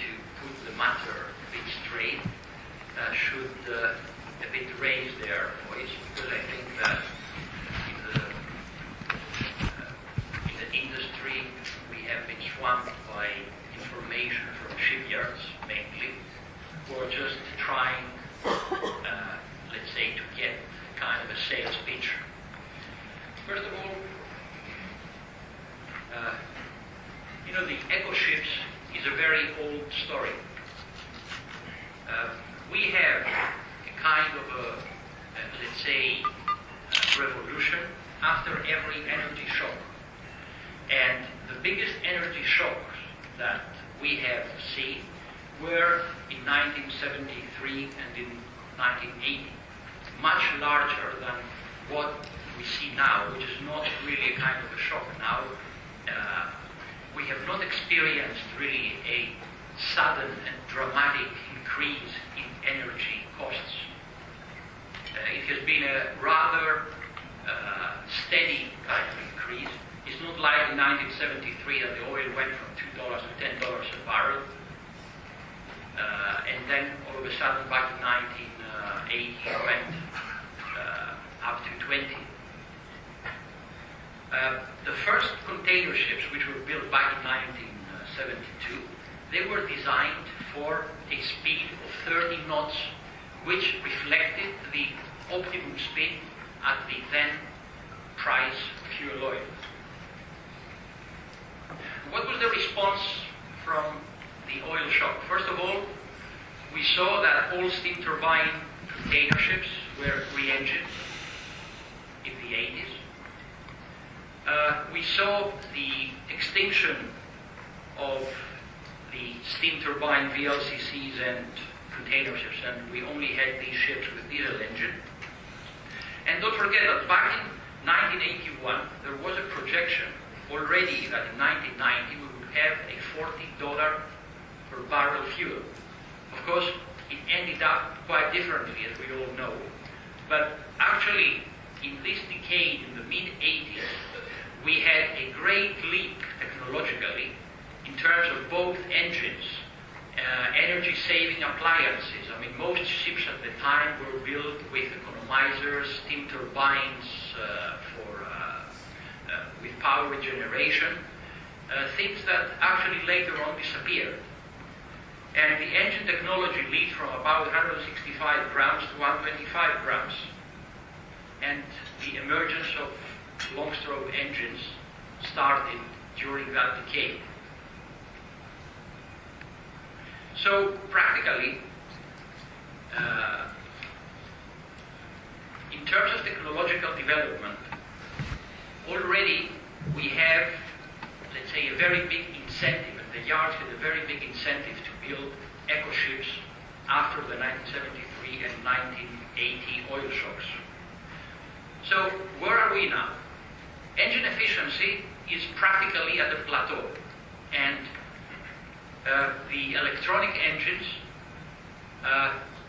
to put the matter a bit straight, should a bit raise their voice, because I think that in the industry we have been swamped by information from shipyards mainly, who are just trying, let's say, to get kind of a sales pitch. First of all, the eco ships is a very old story. We have a kind of a let's say, revolution after every energy shock. And the biggest energy shocks that we have seen were in 1973 and in 1980, much larger than what we see now, which is not really a kind of a shock now. We have not experienced really a sudden and dramatic increase in energy costs. It has been a rather steady kind of increase. It's not like in 1973 that the oil went from $2 to $10 a barrel, and then all of a sudden back in 1980 it went up to 20. The first container ships, which were built back in 1972, they were designed for a speed of 30 knots, which reflected the optimum speed at the then price of fuel oil. What was the response from the oil shock? First of all, we saw that all steam turbine container ships were re-engined in the 80s. We saw the extinction of the steam turbine VLCCs and container ships, and we only had these ships with diesel engine. And don't forget that back in 1981, there was a projection already that in 1990 we would have a $40 per barrel fuel. Of course, it ended up quite differently, as we all know. But actually, in this decade, in the mid-80s, we had a great leap technologically in terms of both engines, energy-saving appliances. I mean, most ships at the time were built with economizers, steam turbines with power regeneration, things that actually later on disappeared. And the engine technology leaped from about 165 grams to 125 grams. And the emergence of long-stroke engines started during that decade. So practically, in terms of technological development, already we have, let's say, a very big incentive, and the yards had a very big incentive to build eco ships after the 1973 and 1980 oil shocks. So where are we now? Engine efficiency is practically at a plateau, and the electronic engines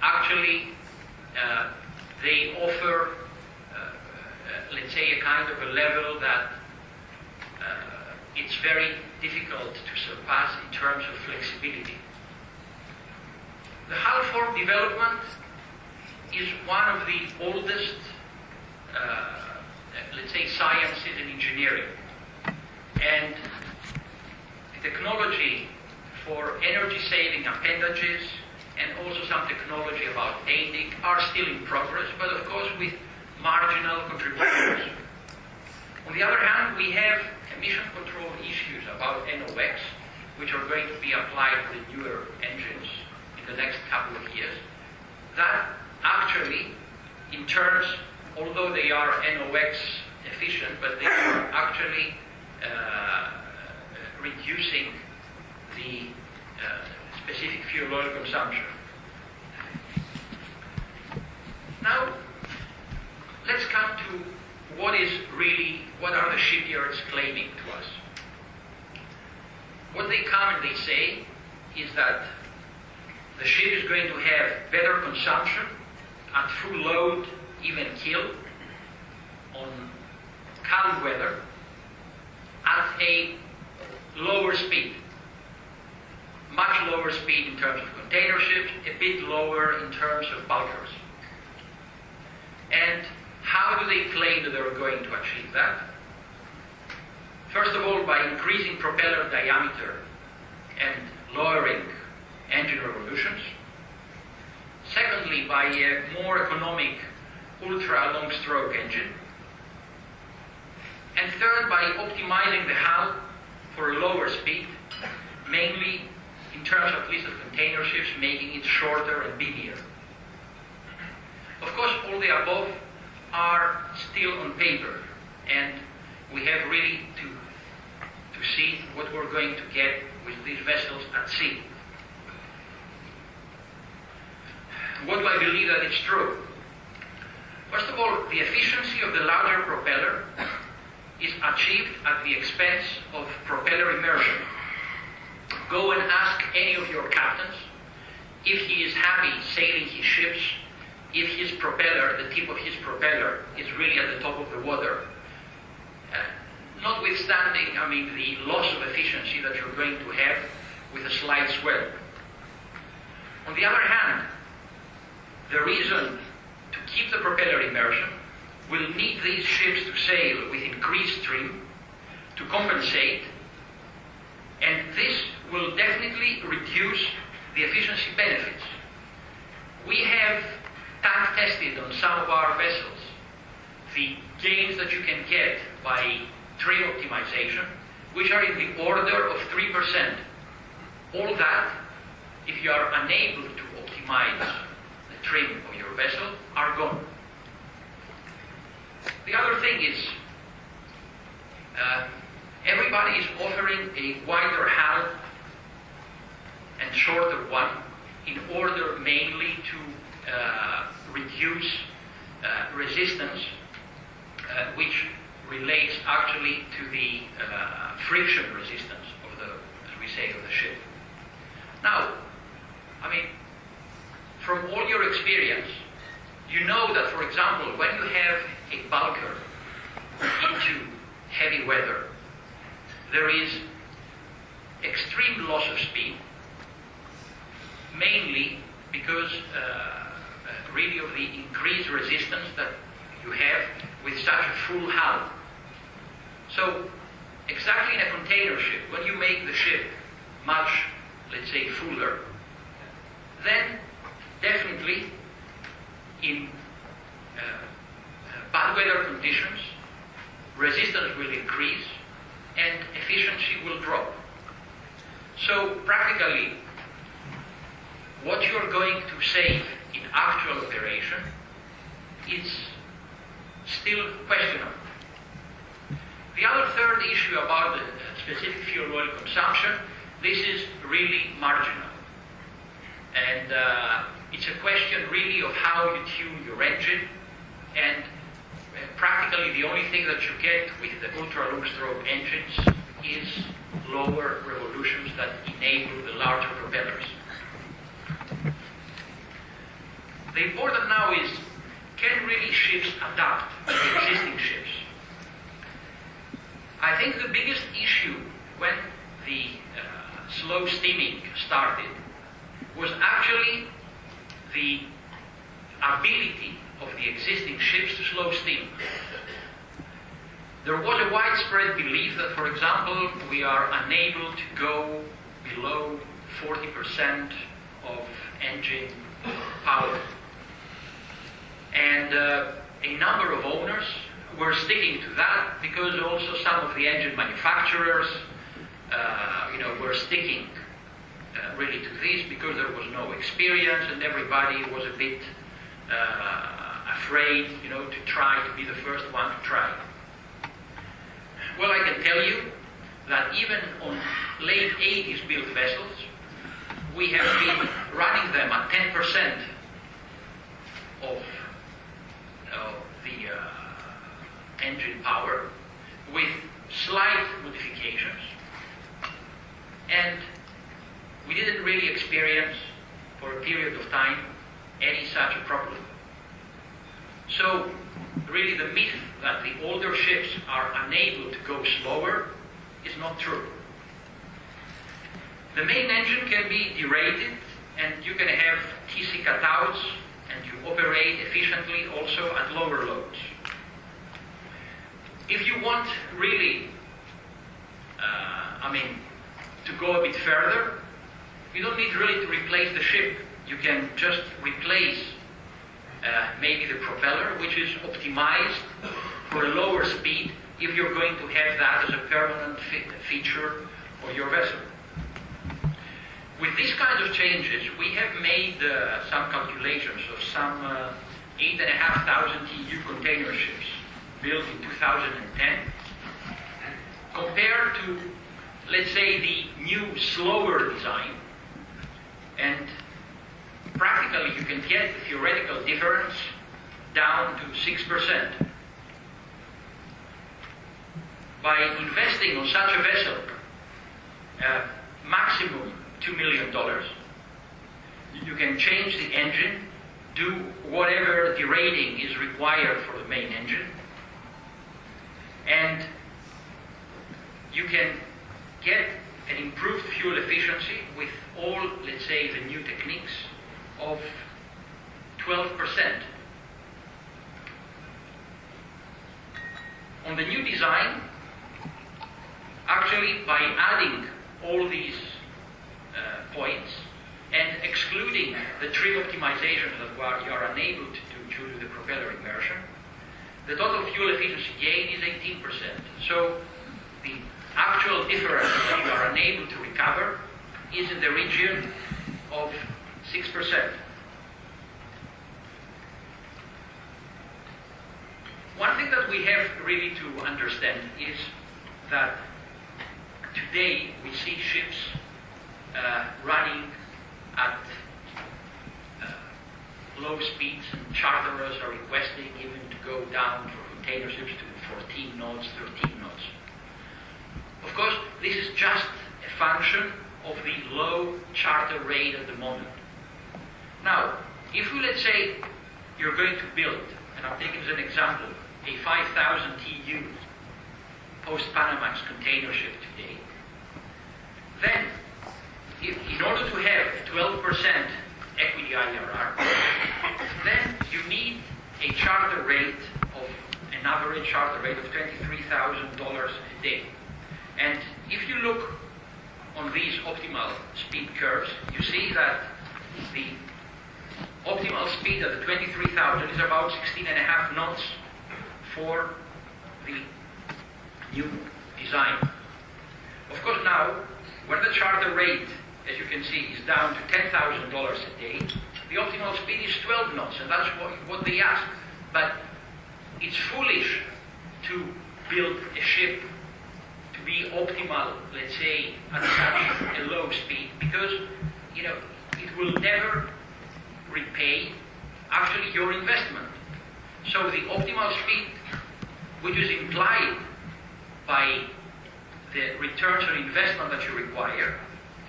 actually they offer let's say a kind of a level that it's very difficult to surpass in terms of flexibility. The hull form development is one of the oldest let's say sciences in engineering, and the technology for energy-saving appendages and also some technology about painting are still in progress, but of course with marginal contributions. On the other hand, we have emission control issues about NOx, which are going to be applied to the newer engines in the next couple of years. That actually, in terms, although they are NOx efficient, but they are actually reducing the specific fuel oil consumption. Now, let's come to what are the shipyards claiming to us? What they come and they say is that the ship is going to have better consumption at full load, even kill, on calm weather, at a lower speed, much lower speed in terms of container ships, a bit lower in terms of bulkers. And how do they claim that they're going to achieve that? First of all, by increasing propeller diameter and lowering engine revolutions. Secondly, by a more economic ultra-long-stroke engine. And third, by optimizing the hull for a lower speed, mainly in terms at least of container ships, making it shorter and bigger. Of course, all the above are still on paper, and we have really to see what we're going to get with these vessels at sea. What do I believe that it's true? First of all, the efficiency of the larger propeller is achieved at the expense of propeller immersion. Go and ask any of your captains if he is happy sailing his ships, if his propeller, the tip of his propeller, is really at the top of the water. Notwithstanding, the loss of efficiency that you're going to have with a slight swell. On the other hand, the reason to keep the propeller immersion will need these ships to sail with increased trim to compensate, and this will definitely reduce the efficiency benefits. We have tank tested on some of our vessels the gains that you can get by trim optimization, which are in the order of 3%. All that, if you are unable to optimize the trim of your vessel, are gone. The other thing is, everybody is offering a wider hull and shorter one in order mainly to reduce resistance, which relates actually to the friction resistance of the, as we say, of the ship. Now, from all your experience, you know that, for example, when you have a bulker into heavy weather, there is extreme loss of speed, mainly because really of the increased resistance that you have with such a full hull. So, exactly in a container ship, when you make the ship much, let's say, fuller, then definitely in bad weather conditions, resistance will increase and efficiency will drop. So practically, what you're going to save in actual operation is still questionable. The other third issue about the specific fuel oil consumption, this is really marginal. And it's a question really of how you tune your engine, and practically the only thing that you get with the ultra-long-stroke engines is lower revolutions that enable the larger propellers. The important now is, can really ships adapt to existing ships? I think the biggest issue when the slow steaming started was actually the ability of the existing ships to slow steam. There was a widespread belief that, for example, we are unable to go below 40% of engine power. And a number of owners were sticking to that because also some of the engine manufacturers were sticking really to this because there was no experience and everybody was a bit afraid, to try to be the first one to try. Well, I can tell you that even on late 80s built vessels, we have been running them at 10% of the engine power with slight modifications, and we didn't really experience for a period of time any such a problem. So really the myth that the older ships are unable to go slower is not true. The main engine can be derated, and you can have TC cutouts, and you operate efficiently also at lower loads. If you want really, to go a bit further, you don't need really to replace the ship. You can just replace maybe the propeller, which is optimized for a lower speed if you're going to have that as a permanent feature of your vessel. With these kinds of changes, we have made some calculations of some 8,500 TEU container ships built in 2010 compared to, let's say, the new, slower design. And practically you can get the theoretical difference down to 6%. By investing on such a vessel, maximum $2 million, you can change the engine, do whatever derating is required for the main engine, and you can get an improved fuel efficiency with all, let's say, the new techniques of 12%. On the new design, actually by adding all these points and excluding the trim optimizations that you are unable to do due to the propeller immersion, the total fuel efficiency gain is 18%. So the actual difference that you are unable to recover is in the region of 6%. One thing that we have really to understand is that today we see ships running at low speeds, and charterers are requesting even to go down for container ships to 14 knots, 13 knots. Of course, this is just a function of the low charter rate at the moment. Now, if we, let's say, you're going to build, and I'm taking as an example, a 5,000 TEU post-Panamax container ship today, then in order to have a 12% equity IRR, then you need a charter rate of, an average charter rate of $23,000 a day. And if you look on these optimal speed curves, you see that the optimal speed at the 23,000 is about 16.5 knots for the new design. Of course now, when the charter rate, as you can see, is down to $10,000 a day, the optimal speed is 12 knots, and that's what they ask. But it's foolish to build a ship to be optimal, let's say, at such a low speed, because, it will never repay actually your investment. So the optimal speed, which is implied by the returns on investment that you require,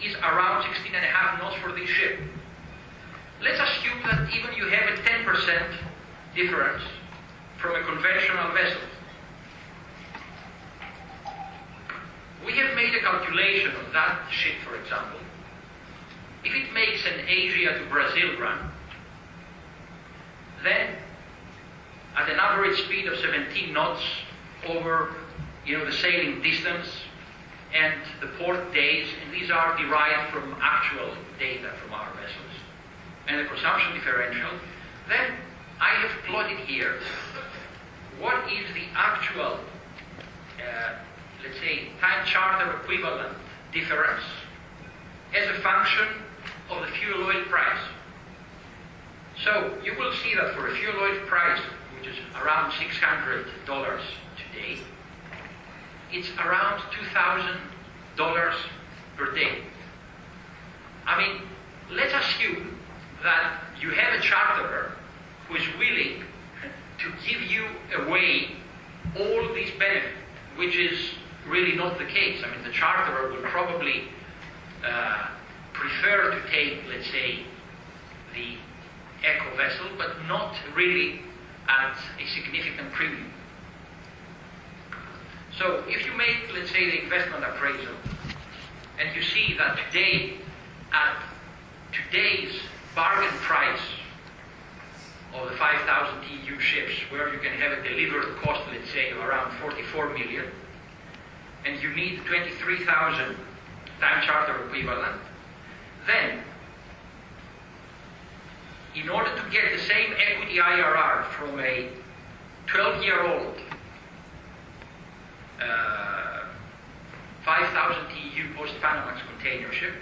is around 16.5 knots for this ship. Let's assume that even you have a 10% difference from a conventional vessel. We have made a calculation of that ship, for example. If it makes an Asia to Brazil run, then at an average speed of 17 knots over the sailing distance and the port days, and these are derived from actual data from our vessels, and the consumption differential, then I have plotted here what is the actual, let's say, time charter equivalent difference as a function of the fuel oil price. So you will see that for a fuel oil price, which is around $600 today, it's around $2,000 per day. Let's assume that you have a charterer who is willing to give you away all these benefits, which is really not the case. The charterer will probably prefer to take, let's say, the eco vessel, but not really at a significant premium. So if you make, let's say, the investment appraisal, And you see that today, at today's bargain price of the 5,000 TEU ships, where you can have a delivered cost, let's say, of around 44 million, and you need 23,000 time charter equivalent, then in order to get the same equity IRR from a 12-year-old 5,000 TEU post-Panamax container ship,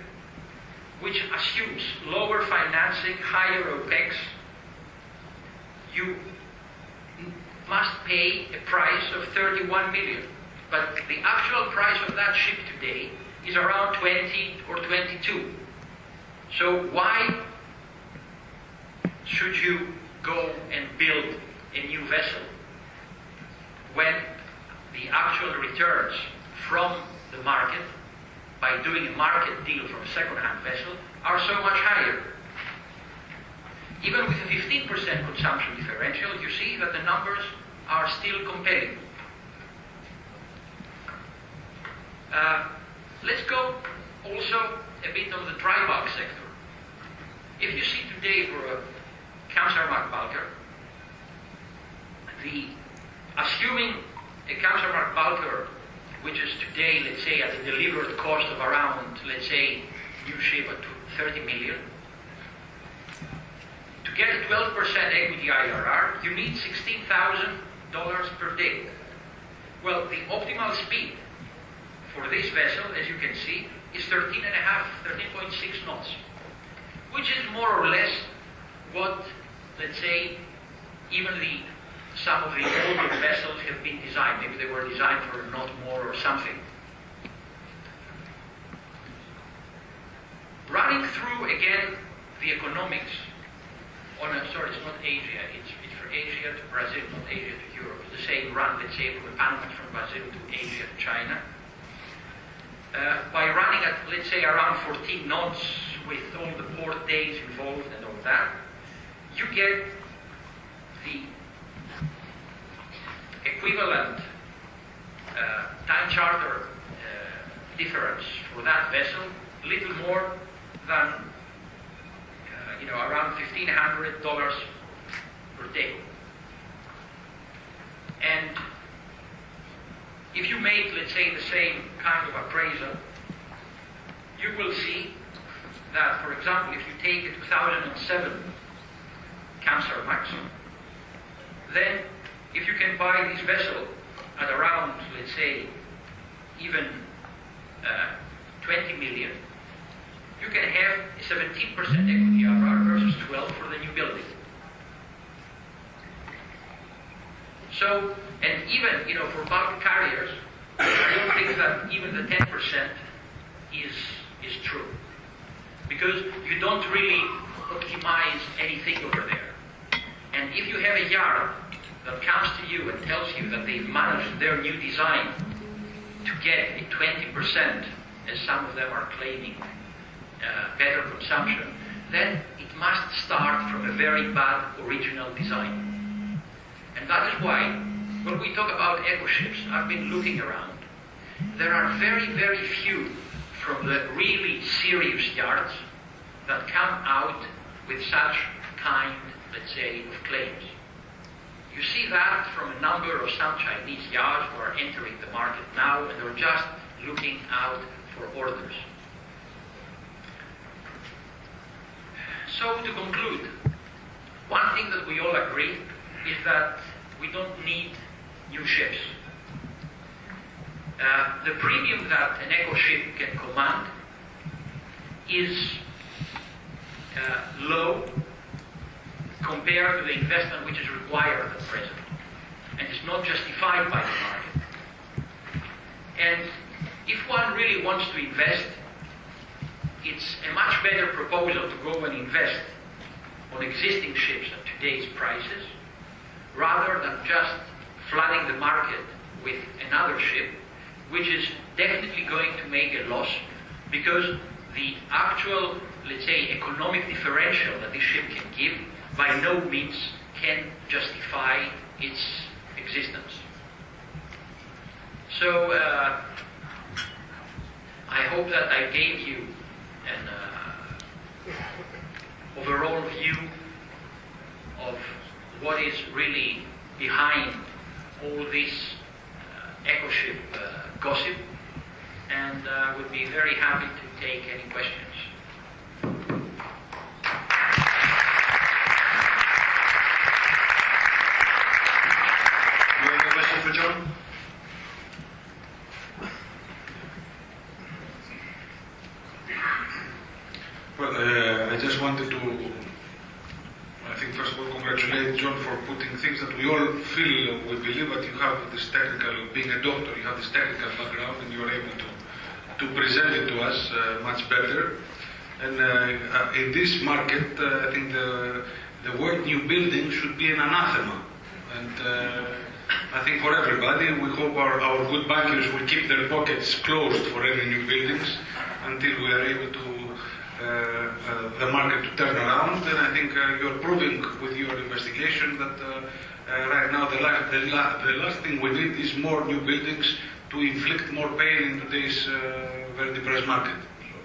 which assumes lower financing, higher OPEX, you must pay a price of 31 million. But the actual price of that ship today is around 20 or 22. So why should you go and build a new vessel when the actual returns from the market, by doing a market deal from a second-hand vessel, are so much higher? Even with a 15% consumption differential, you see that the numbers are still compelling. Let's go also a bit on the dry bulk sector. If you see today for a Kamsarmax bulker, assuming a Kamsarmax bulker, which is today, let's say, at a delivered cost of around, let's say, new ship at 30 million, to get a 12% equity IRR, you need $16,000 per day. Well, the optimal speed for this vessel, as you can see, is 13.5, 13.6 knots, which is more or less what, let's say, even some of the older vessels have been designed. Maybe they were designed for a knot more or something. Running through again the economics on a, sorry, it's not Asia, it's for Asia to Brazil, not Asia to Europe. It's the same run, let's say, from Panama from Brazil to Asia to China. By running at, let's say, around 14 knots with all the port days involved and all that, you get the equivalent time charter difference for that vessel, a little more than around $1,500 per day. And if you make, let's say, the same kind of appraisal, you will see that, for example, if you take a 2007 Kamsarmax, then if you can buy this vessel at around, let's say, even 20 million, you can have a 17% equity IRR versus 12 for the new building. So, and even, for bulk carriers, I don't think that even the 10% is true. Because you don't really optimize anything over there. And if you have a yard that comes to you and tells you that they've managed their new design to get a 20%, as some of them are claiming, better consumption, then it must start from a very bad original design. And that is why, when we talk about eco ships, I've been looking around. There are very, very few from the really serious yards that come out with such kind, let's say, of claims. You see that from a number of some Chinese yards who are entering the market now, and they're just looking out for orders. So to conclude, one thing that we all agree is that we don't need new ships. The premium that an eco ship can command is low compared to the investment which is required at present, and is not justified by the market. And if one really wants to invest, it's a much better proposal to go and invest on existing ships at today's prices, rather than just flooding the market with another ship, which is definitely going to make a loss, because the actual, let's say, economic differential that this ship can give by no means can justify its existence. So I hope that I gave you an overall view of what is really behind all this eco-ship gossip, and would be very happy to take any questions. You have a question for Jhon? Well, I just wanted to, I think first of all, congratulate Jhon for putting things that we all feel, we believe that you have this technical, being a doctor, you have this technical background and you are able to present it to us much better. And in this market, I think the word new building should be an anathema. And I think for everybody, we hope our good bankers will keep their pockets closed for any new buildings until we are able to the market to turn around. And I think you're proving with your investigation that right now the last thing we need is more new buildings to inflict more pain in today's very depressed market. So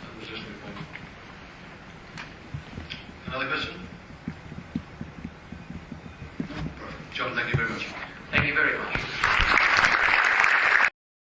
that was just my point. Another question? No? Perfect. Jhon, thank you very much. Thank you very much.